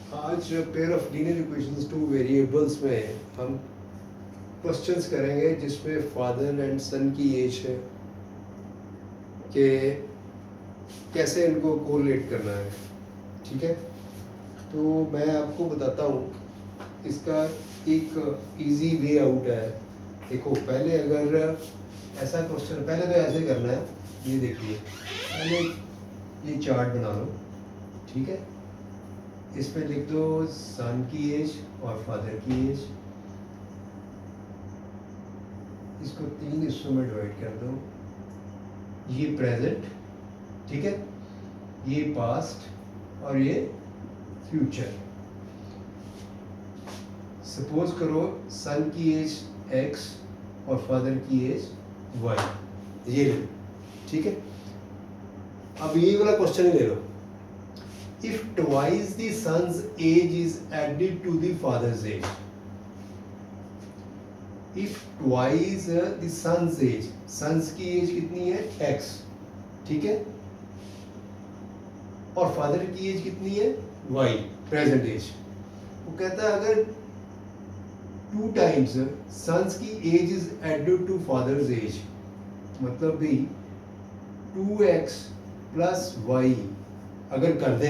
आज pair of linear equations two variables में हम क्वेश्चंस करेंगे जिसमें फादर एंड सन की एज है कि कैसे इनको कोरिलेट करना है। ठीक है, तो मैं आपको बताता हूँ इसका एक इजी वे आउट है। देखो, पहले अगर ऐसा क्वेश्चन, पहले तो ऐसे करना है, ये देखिए, पहले ये चार्ट बना लो। ठीक है, इसमें लिख दो सन की एज और फादर की एज। इसको 3 हिस्सों में डिवाइड कर दो। ये प्रेजेंट, ठीक है, ये पास्ट और ये फ्यूचर। सपोज करो सन की एज x और फादर की एज y, ये ले। ठीक है, अब ये वाला क्वेश्चन ही ले लो। If twice the son's age is added to the father's age, if twice the son's age, sons की एज कितनी है x, ठीक है, और फादर की एज कितनी है y, प्रेजेंट एज। वो कहता है अगर 2 times sons की age is added to father's age, मतलब भी 2x प्लस y अगर कर दे,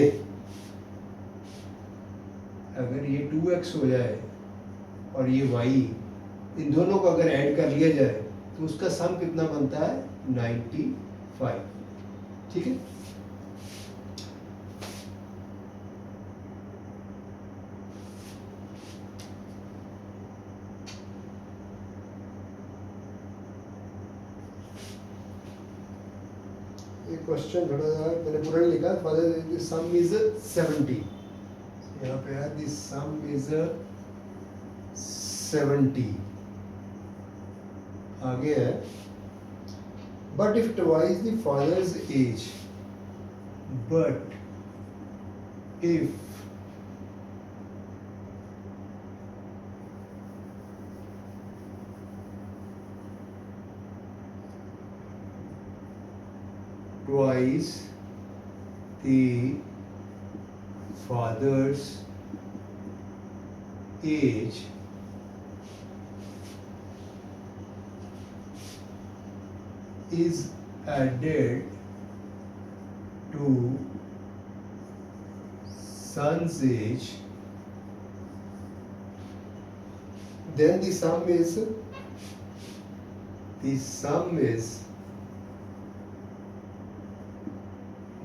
अगर ये 2x हो जाए और ये y, इन दोनों को अगर ऐड कर लिया जाए तो उसका सम कितना बनता है 95। ठीक है, ये क्वेश्चन थोड़ा सा मैंने पूरा नहीं लिखा। फादर सम इज 70, यहाँ पे है दिस सम इज 70। आगे है but if twice the father's as, but if twice the father's age is added to son's age, then the sum is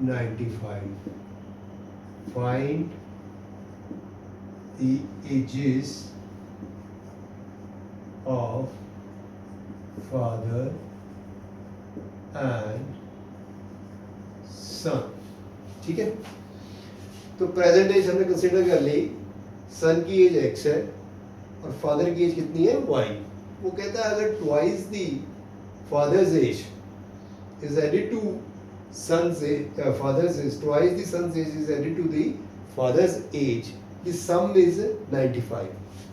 95. Find the ages of father and son. ठीक है, तो present as हमने consider कर ली। सन की as x है और father की as कितनी है y। वो कहता है अगर twice the father's age is added to son's age, father's age, twice the son's age is added to the father's age, the sum is 95।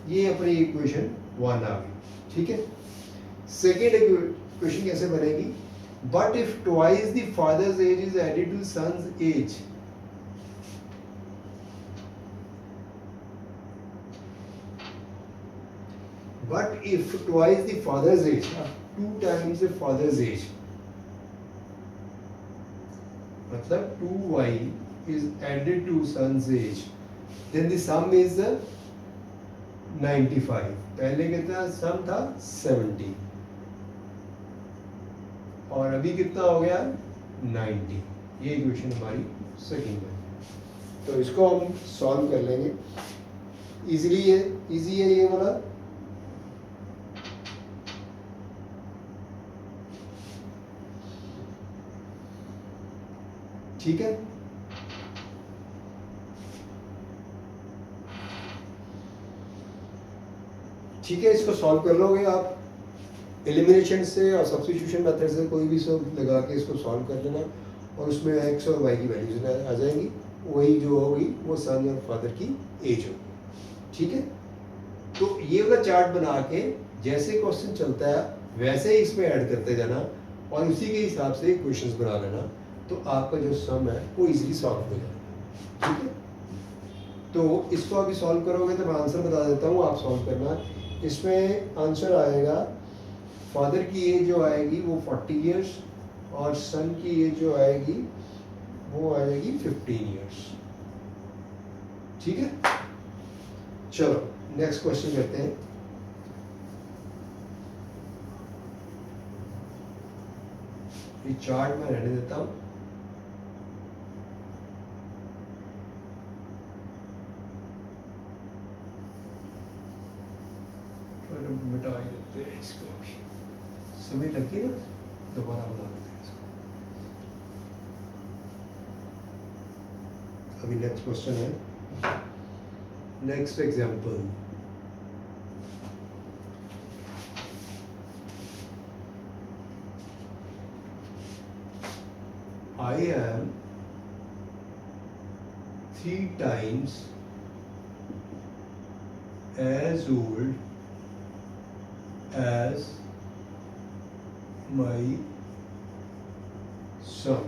ये अपनी इक्वेशन 1 आ गई। ठीक है, सेकेंड इक्वेशन कैसे बनेगी? But if twice the father's age is added to son's age, but if twice the father's age, 2 times the father's age, मतलब 2y is added to son's age, then the sum is 95। पहले कितना सम था 70 और अभी कितना हो गया 90। ये इक्वेशन हमारी सेकंड है। तो इसको हम सॉल्व कर लेंगे। इजीली है, इजी है ये वाला। ठीक है, ठीक है, इसको सॉल्व कर लोगे आप एलिमिनेशन से और सब्स्टिट्यूशन मेथड से, कोई भी सब लगा के इसको सॉल्व कर लेना और उसमें x और y की वैल्यूज आ जाएंगी। वही जो होगी वो सन और फादर की एज होगी। ठीक है, तो ये वाला चार्ट बना के जैसे क्वेश्चन चलता है वैसे ही इसमें ऐड करते जाना और उसी के हिसाब से क्वेश्चंस बना लेना, तो आपका जो सम है वो इजीली सॉल्व हो जाएगा। ठीक है। तो इसको अभी सॉल्व करोगे तो मैं आंसर बता देता हूँ, आप सॉल्व करना। इसमें आंसर आएगा, फादर की एज जो आएगी वो 40 इयर्स और सन की एज जो आएगी वो आएगी 15 इयर्स। ठीक है, चलो नेक्स्ट क्वेश्चन करते हैं। ये चार्ट में रहने देता हूँ। मिटा ही देते हैं इसको, अभी समय लगे ना, दोबारा बना देते हैं इसको। अभी नेक्स्ट क्वेश्चन है, next example. I am 3 times as old as my son.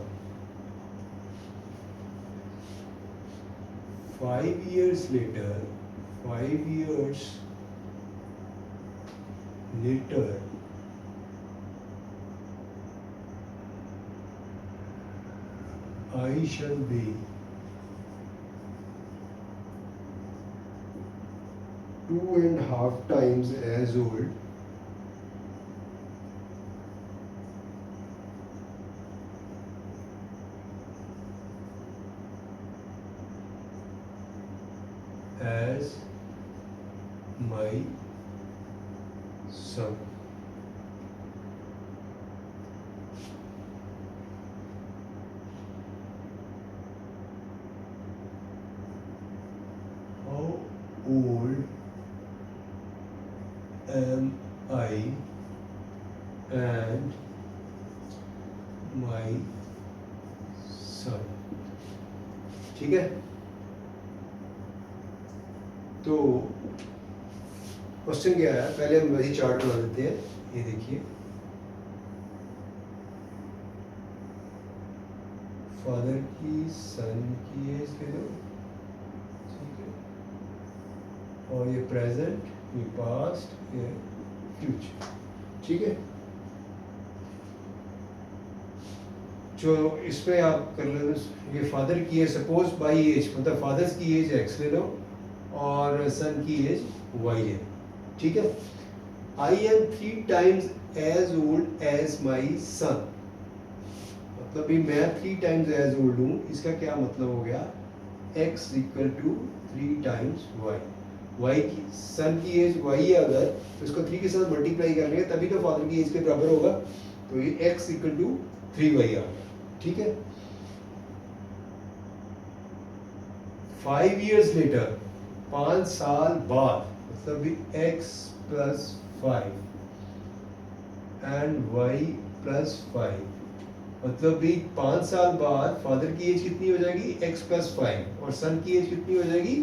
5 years later, 5 years later, I shall be 2.5 times as old as my son. How old am I and my son? ठीक है, तो question क्या है, पहले हम वही chart बना देते हैं। ये देखिए, फादर की, सन की एज ले लो, ठीक है, और ये प्रेजेंट, ये पास्ट, ये फ्यूचर। ठीक है, जो इसमें आप कर लो, ये फादर की है, सपोज बाई एज, मतलब फादर्स की एज एक्स ले लो और सन की एज वाई है। ठीक है, I am 3 times as old as my son, मतलब भी मैं 3 times एज ओल्ड हूँ। इसका क्या मतलब हो गया, x equal to 3 times y। y की, सन की एज y है अगर, तो इसको 3 के साथ मल्टीप्लाई कर लेंगे तभी तो फादर की एज के बराबर होगा। तो ये x इक्वल टू 3y आ गया। ठीक है, 5 years later, 5 साल बाद, मतलब भी x plus 5 and y plus 5, मतलब भी 5 साल बाद फादर की एज कितनी हो जाएगी, x प्लस 5, और सन की एज कितनी हो जाएगी,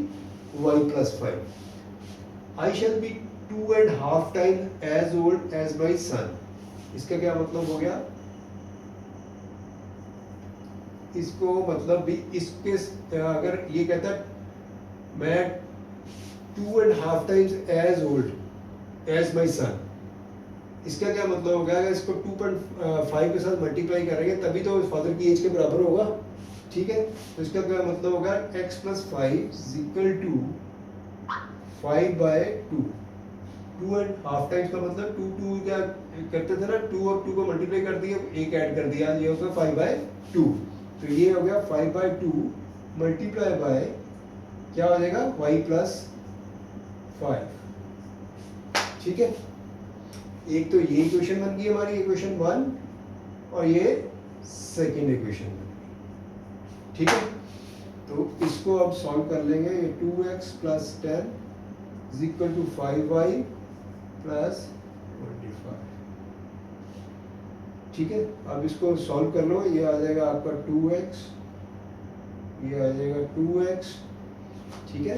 y plus 5। I shall be 2.5 times as old as my son. इसका क्या मतलब हो गया, इसको मतलब भी इसके, अगर ये कहता है मैं 2.5 times as old as my son, इसका क्या मतलब होगा, अगर इसको 2.5 के साथ मल्टीप्लाई करेंगे तभी तो फादर की एज के बराबर होगा। ठीक है, तो इसका क्या मतलब होगा, x plus 5 equal to 5/2। 2.5 times का मतलब 2 क्या करते थे ना, 2 और 2 को मल्टीप्लाई कर दिया, एक ऐड कर दिया, ये होगा 5/2। तो ये हो गया 5/2 मल्टीप्लाई बाय क्या हो जाएगा, y प्लस 5। ठीक है, एक तो ये इक्वेशन बन गई हमारी, इक्वेशन 1, और ये सेकेंड इक्वेशन बन गई। ठीक है, तो इसको अब सॉल्व कर लेंगे। ये 2x plus 10 is equal to 5y plus 25। ठीक है, अब इसको सॉल्व कर लो, ये आ जाएगा आपका 2x, ये आ जाएगा 2x। ठीक है,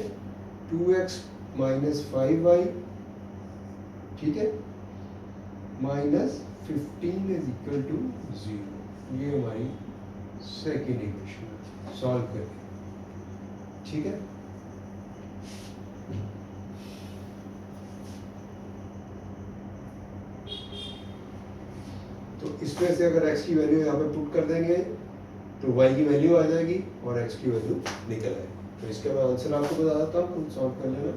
2x माइनस 5y, ठीक है, माइनस 15 इज इक्वल टू 0। ये हमारी सेकेंड इक्वेशन सॉल्व करें। ठीक है, तो इसमें से अगर x की वैल्यू यहाँ पे पुट कर देंगे तो y की वैल्यू आ जाएगी और x की वैल्यू निकल आएगी। तो इसका मैं आंसर आपको बता देता हूँ, खुद सॉल्व कर लेना।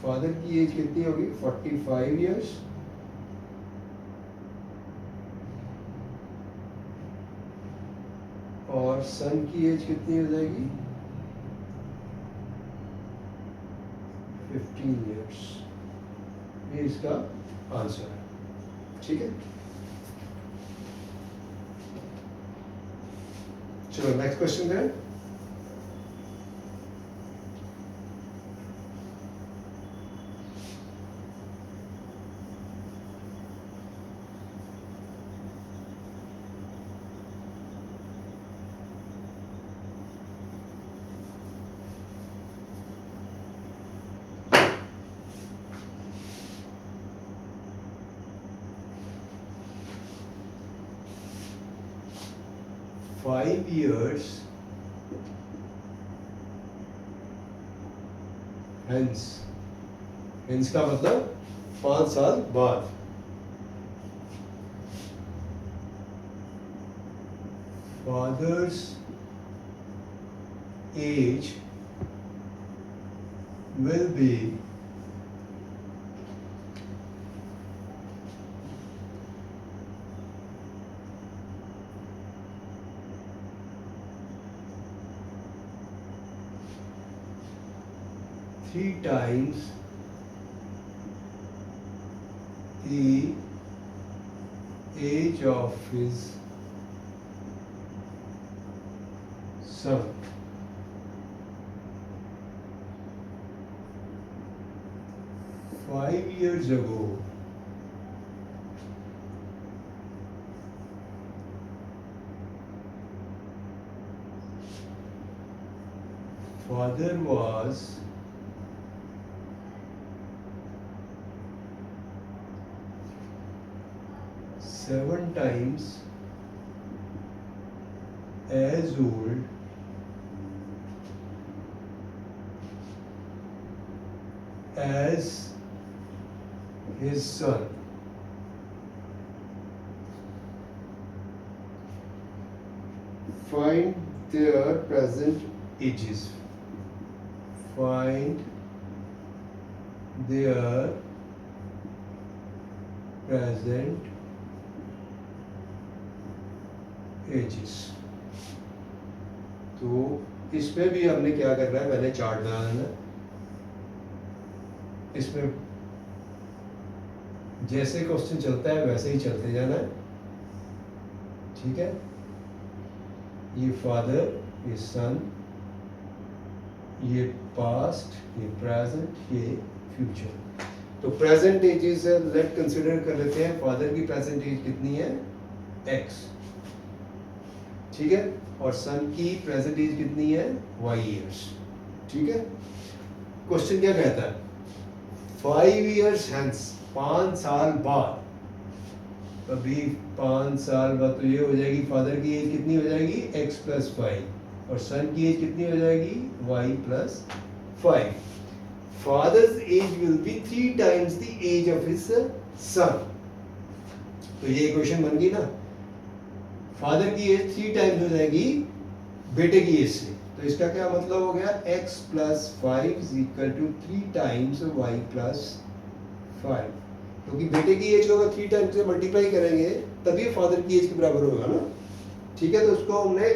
फादर की एज कितनी होगी? 45 इयर्स। और सन की एज कितनी हो जाएगी? 15 इयर्स। ये इसका आंसर है। ठीक है, चलो नेक्स्ट क्वेश्चन करें। Five years hence, hence का मतलब 5 साल बाद। Father's age will be 3 times the age of his son. Five years ago, father was 7 times as old as his son. Find their present ages. Find their present ages. तो इसमें भी हमने क्या करना है, पहले चार्ट बना लेना। इसमें जैसे क्वेश्चन चलता है वैसे ही चलते जाना है। ठीक है, ये फादर, ये सन, ये पास्ट, ये प्रेजेंट, ये फ्यूचर। तो प्रेजेंट एजेस लेट कंसिडर कर लेते हैं। फादर की प्रेजेंट एज कितनी है? x। ठीक है, और सन की प्रेजेंट एज कितनी है? y years. ठीक है, क्वेश्चन क्या कहता है? 5 years hence, 5 साल बाद। अभी 5 साल बाद तो ये हो जाएगी, फादर की एज कितनी हो जाएगी? x + 5, और सन की एज कितनी हो जाएगी? y + 5। Father's age will be 3 times the age of his son. तो ये इक्वेशन बन गई ना, फादर की एज 3 times हो जाएगी बेटे की एज से। तो इसका क्या मतलब हो गया? x + 5 = 3 times y + 5। क्योंकि बेटे की एज को अगर 3 times से मल्टीप्लाई करेंगे तभी फादर की एज के बराबर होगा ना। ठीक है, तो उसको हमने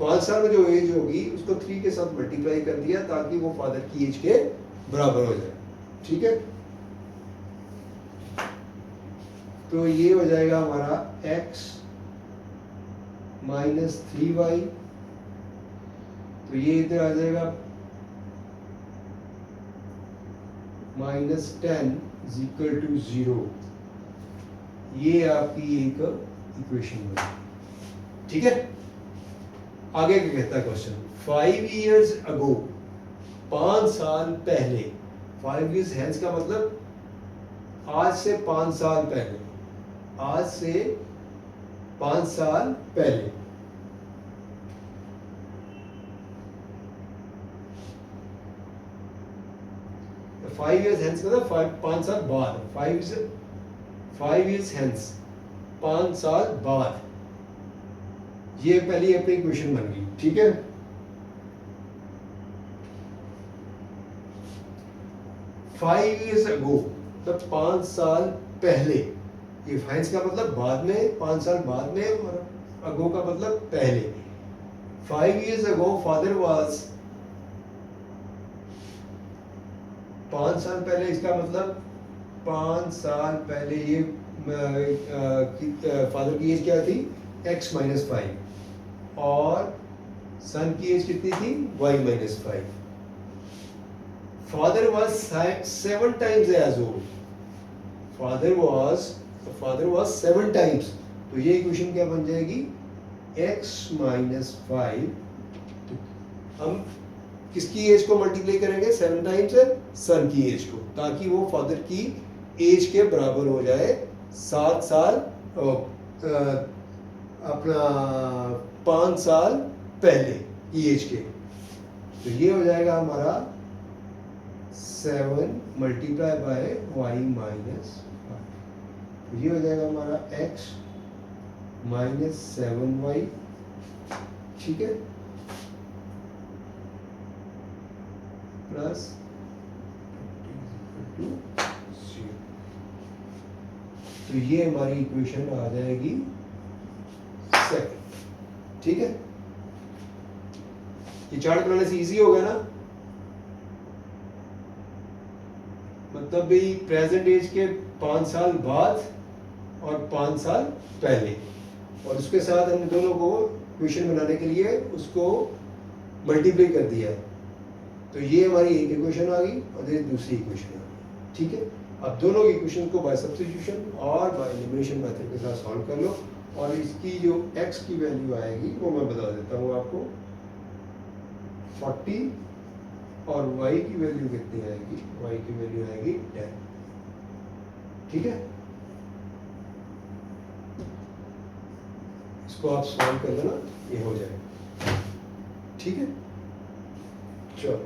5 साल में जो एज होगी उसको 3 के साथ मल्टीप्लाई कर दिया ताकि वो फादर की एज के बराबर हो जाए। ठीक है, तो ये हो जाएगा हमारा x - 3y। तो ये इधर आ जाएगा -10 = 0। ये आपकी एक इक्वेशन बनी। ठीक है, आगे क्या कहता है क्वेश्चन? 5 years ago, 5 साल पहले। 5 years hence का मतलब आज से 5 साल पहले, आज से 5 साल पहले, तो 5 years hence मतलब 5 साल बाद, 5 years hence, 5 साल बाद, ये पहली अपनी इक्वेशन बन गई, ठीक है। फाइव ईयर्स अगो, मतलब 5 साल पहले, ये फाइन्स का मतलब बाद में, 5 साल बाद में, और अगो का मतलब पहले। 5 years ago फादर वाज, 5 साल पहले, इसका मतलब 5 साल पहले ये फादर की एज क्या थी, x-5, और सन की एज कितनी थी, y-5। Father was 7 times as old, father was 7 times, तो ये इक्वेशन क्या बन जाएगी, x-5। हम किसकी एज को मल्टीप्लाई करेंगे, 7 times सन की एज को, ताकि वो फादर की एज के बराबर हो जाए, 7 साल अपना 5 साल पहले की एज के। तो ये हो जाएगा हमारा 7 मल्टीप्लाई बाय y-5, तो ये हो जाएगा हमारा x-7y, ठीक है, प्लस तो ये हमारी इक्वेशन आ जाएगी सेकंड, ठीक है। ये चार्ट बनाने से इजी हो गया ना, मतलब भी प्रेजेंट एज के 5 साल बाद और 5 साल पहले, और उसके साथ हम दोनों को इक्वेशन बनाने के लिए उसको मल्टीप्लाई कर दिया है, तो ये हमारी एक इक्वेशन आ गई और ये दूसरी इक्वेशन आ गई, ठीक है। अब दोनों की इक्वेशन को बाय सब्स्टिट्यूशन और बाय एलिमिनेशन मेथड के साथ सॉल्व कर लो, और इसकी जो x की वैल्यू आएगी वो मैं बता देता हूँ आपको, 40, और y की वैल्यू कितनी आएगी, y की वैल्यू आएगी 10, ठीक है। इसको आप सॉल्व कर लेना, ये हो जाएगा, ठीक है। चलो,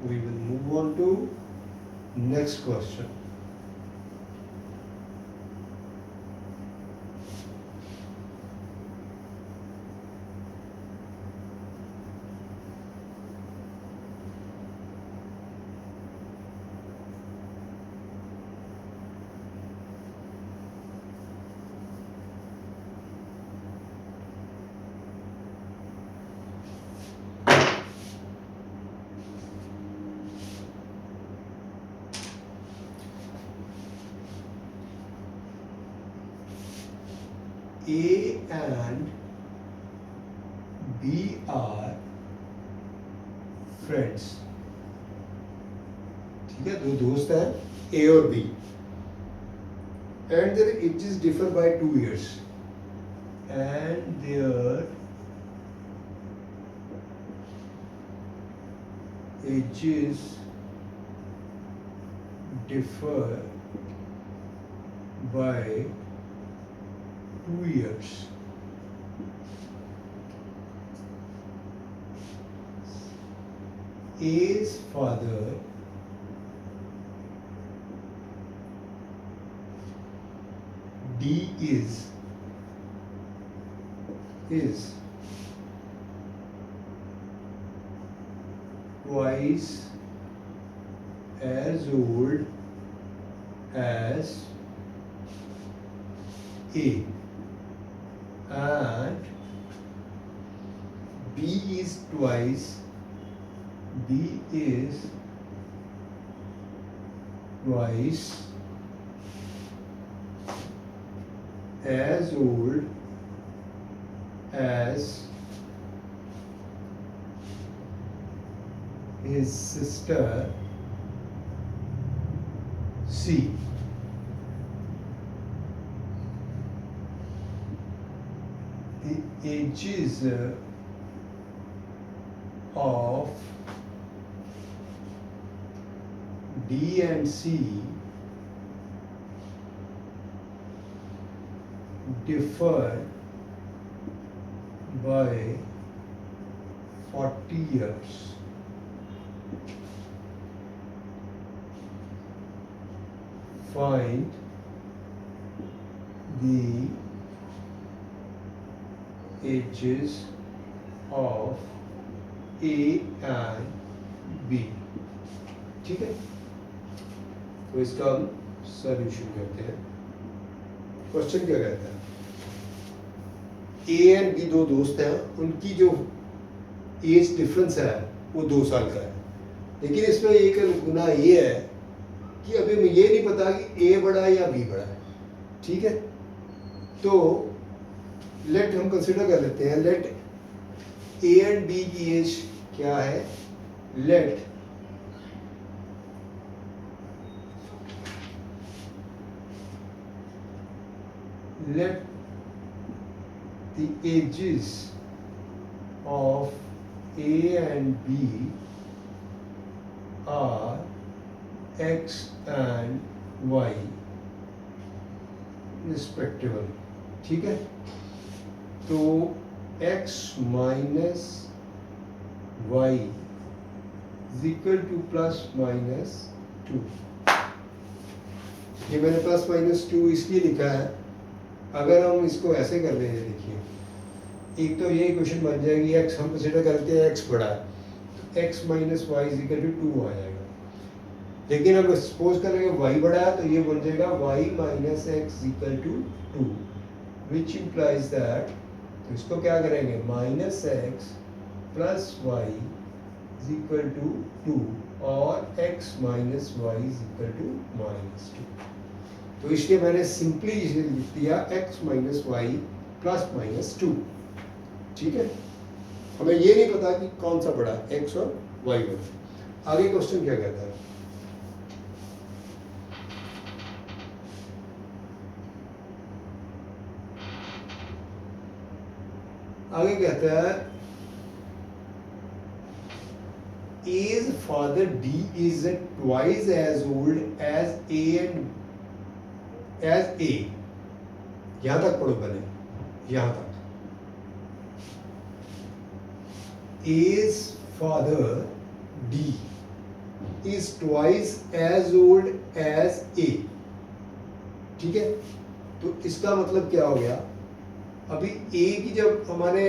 we will move on to next question. A and B are friends, ठीक है, दो दोस्त हैं A और B, and their ages differ by 2 years, and their ages differ by 2 years. A's father D is twice as old as A, and B is twice as old as his sister C. The ages of D and C differ by 40 years. Find the ages of A and B. ठीक है, तो इसका हम solution करते हैं। Question क्या कहता है, ए एंड बी दो दोस्त हैं, उनकी जो एज डिफरेंस है वो 2 साल का है, लेकिन इसमें एक गुना ये है कि अभी हमें ये नहीं पता कि ए बड़ा है या बी बड़ा है। ठीक है, तो लेट हम कंसिडर कर लेते हैं, लेट ए एंड बी की एज क्या है, late the ages of A and B are X and Y respectively. ठीक है, तो X minus Y is equal to plus minus 2। ये मैंने प्लस माइनस 2 इसलिए लिखा है, अगर हम इसको ऐसे कर लें, देखिए एक तो ये इक्वेशन बन जाएगी, x हम कंसिडर करते हैं x बड़ा है, तो x minus y is equal to 2 आ जाएगा। लेकिन अब सपोज करेंगे y बड़ा है, तो ये बन जाएगा y minus x equal to 2, which implies that, तो इसको क्या करेंगे, minus x plus y is equal to 2 और x minus y is equal to minus 2। तो इसलिए मैंने सिंपली इसे लिख दिया x minus y plus minus 2। ठीक है, हमें ये नहीं पता कि कौन सा बड़ा, x और y बड़ा। आगे क्वेश्चन क्या कहता है, आगे कहता है A's father D is twice as old as A and as A। यहां तक पढ़ो पहले, यहां तक। A's father D is twice as old as A। ठीक है, तो इसका मतलब क्या हो गया, अभी A की जब हमने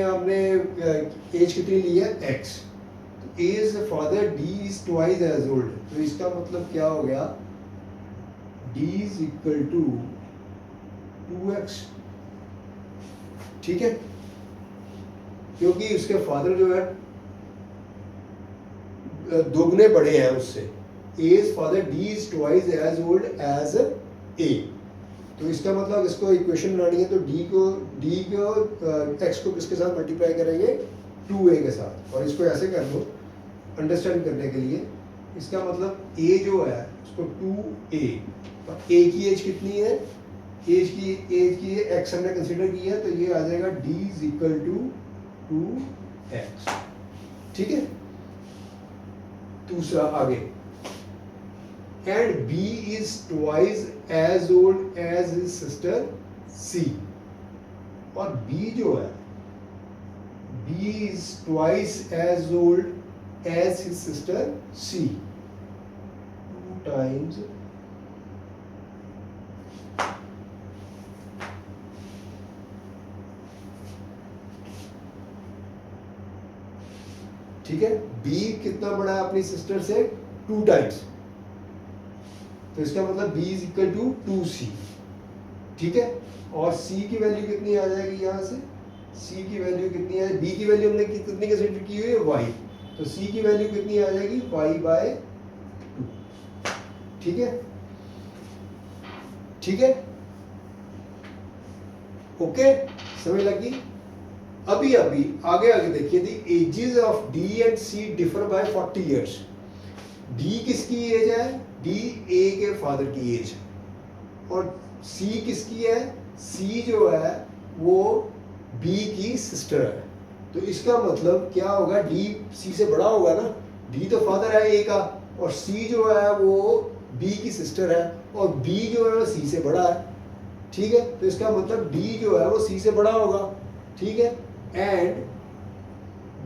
एज कितनी ली है X, तो A's father D is twice as old, तो इसका मतलब क्या हो गया, D is equal to 2x। ठीक है, क्योंकि उसके फादर जो है दोगुने बड़े हैं उससे। A's father D is twice as old as A, तो इसका मतलब इसको इक्वेशन बनानी है, तो D को x को किसके साथ मल्टीप्लाई करेंगे, 2a के साथ, और इसको ऐसे कर लो अंडरस्टैंड करने के लिए। इसका मतलब A जो है उसको 2a, तो A की एज कितनी है, एज की x हमने कंसीडर की है, तो ये आ जाएगा D is equal to 2x। ठीक है, दूसरा आगे, and B is twice as old as his sister C, और B जो है, B is twice as old as his sister C, 2 times ठीक है, B कितना बड़ा है अपनी सिस्टर से, 2 टाइम्स, तो इसका मतलब B is equal to 2C। ठीक है, और C की वैल्यू कितनी आ जाएगी, यहाँ से C की वैल्यू कितनी है, B की वैल्यू हमने कितनी कंसीडर की हुई है, y, तो C की वैल्यू कितनी आ जाएगी, y/2। ठीक है, ठीक है, ओके, समझ लगी। अभी आगे देखिए, the ages of D and C differ by 40 years. D किसकी एज है, D A के फादर की एज, और C किसकी है, C जो है वो B की सिस्टर है। तो इसका मतलब क्या होगा, D C से बड़ा होगा ना, D तो फादर है A का, और C जो है वो B की सिस्टर है, और B जो है वो C से बड़ा है। ठीक है, तो इसका मतलब डी जो है वो सी से बड़ा होगा, ठीक है, एंड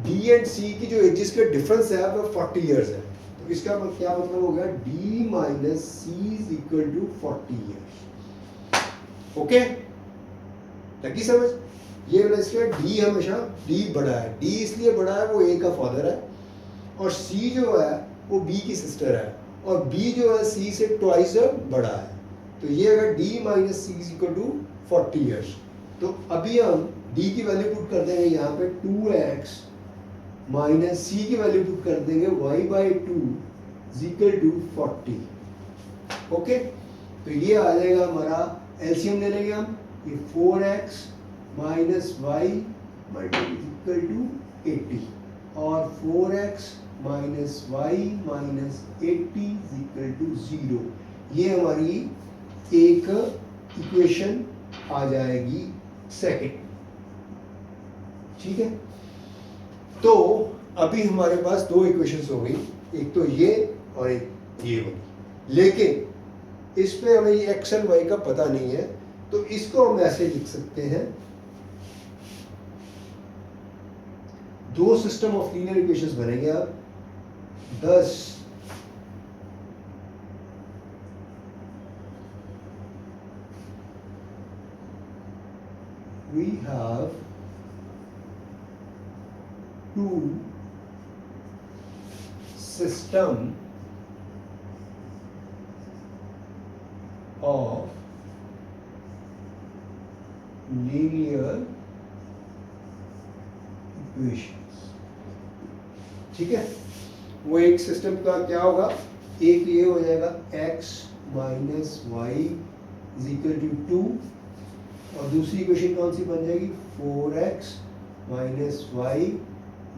बी एंड सी की जो एजेस के डिफरेंस है वो 40 इयर्स है, तो इसका क्या मतलब हो गया, D minus C is equal to 40 years. Okay, लगी समझ? ये वाला इसका डी हमेशा डी बड़ा है, डी इसलिए बड़ा है वो ए का फादर है, और सी जो है वो बी की सिस्टर है, और बी जो है सी से ट्वाइस बड़ा है, तो ये अगर D minus C is equal to 40 years, तो अभी हम डी की वैल्यू पुट कर देंगे यहाँ पे 2x माइनस सी की वैल्यू पुट कर देंगे y/2 is equal to 40। Okay, तो ये आ जाएगा हमारा एलसीएम ले लेंगे हम, ये 4x minus y equal to 80 और 4x minus y minus 80 equal to 0, ये हमारी एक इक्वेशन आ जाएगी सेकंड। ठीक है, तो अभी हमारे पास दो इक्वेशंस हो गई, एक तो ये और एक ये होगी, लेकिन इस पे हमें ये एक्स एंड वाई का पता नहीं है, तो इसको हम ऐसे लिख सकते हैं, दो सिस्टम ऑफ लीनियर इक्वेशंस बनेंगे अब, thus we have two system of linear equations। ठीक है, वो एक सिस्टम का क्या होगा, एक ये हो जाएगा x minus y is equal to 2, और दूसरी इक्वेशन कौन सी बन जाएगी, 4x minus y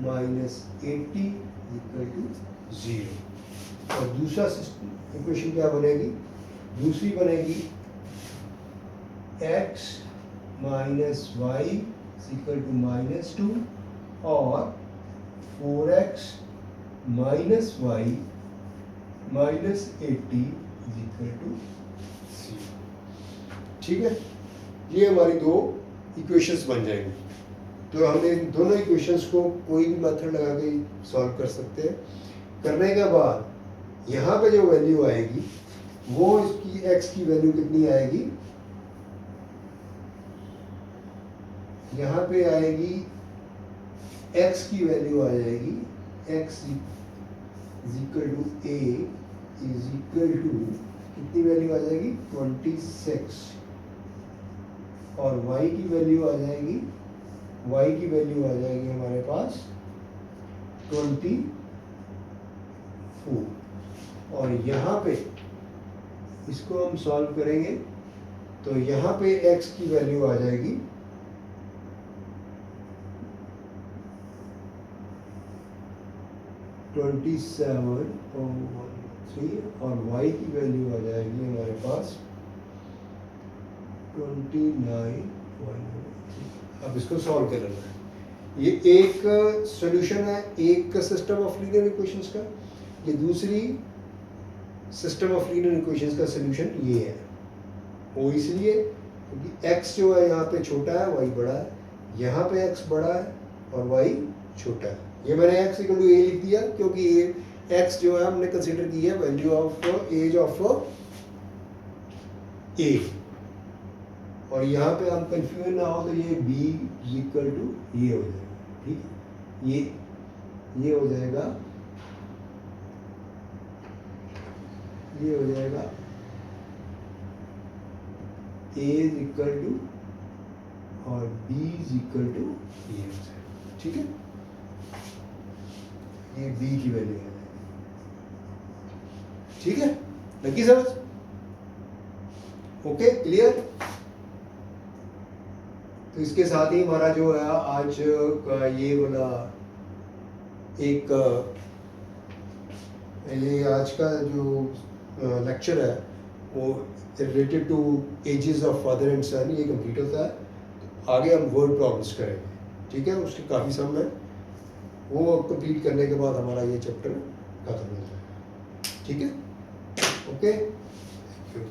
minus 80 equal to 0, और दूसरा इक्वेशन क्या बनेगी, दूसरी बनेगी x minus y equal to minus 2 और 4x minus y minus 80 equal to 0। ठीक है, ये हमारी दो इक्वेशंस बन जाएंगी, तो हम इन दोनों इक्वेशंस को कोई भी मेथड लगा के सॉल्व कर सकते हैं। करने के बाद यहाँ पे जो वैल्यू आएगी वो इसकी x की वैल्यू कितनी आएगी, यहाँ पे आएगी x की वैल्यू आ जाएगी x is equal to a is equal to कितनी वैल्यू आ जाएगी 26, और y की वैल्यू आ जाएगी, y की वैल्यू आ जाएगी हमारे पास 24, और यहाँ पे इसको हम सॉल्व करेंगे तो यहाँ पे x की वैल्यू आ जाएगी 27.13, और y की वैल्यू आ जाएगी हमारे पास 29.3। अब इसको सॉल्व कर लेना है, ये एक सॉल्यूशन है एक सिस्टम ऑफ लीनियर इक्वेशंस का, ये दूसरी सिस्टम ऑफ लीनियर इक्वेशंस का सॉल्यूशन ये है। वो इसलिए क्योंकि x जो है यहाँ पे छोटा है, y बड़ा है, यहाँ पे x बड़ा है और y छोटा है। ये मैंने x इक्वल टू a लिख दिया क्योंकि x जो है हमने कंसीडर की है value of age of a, और यहाँ पे हम कंफ्यूज ना हो तो ये b इक्वल टू ये हो जाएगा। ठीक है, ये हो जाएगा, ये हो जाएगा a इज इक्वल टू और b इज इक्वल टू ये हो जाएगा। ठीक है, ये b की वैल्यू है। ठीक है, लगी समझ? Okay, clear? तो इसके साथ ही हमारा जो है आज का ये वाला एक ये आज का जो लेक्चर है वो related to ages of father and son ये कंप्लीट होता है। आगे हम वर्ड प्रॉब्लम्स करेंगे। ठीक है, उसके काफ़ी सम है, वो कंप्लीट करने के बाद हमारा ये चैप्टर खत्म हो जाएगा। ठीक है, ओके, थैंक यू।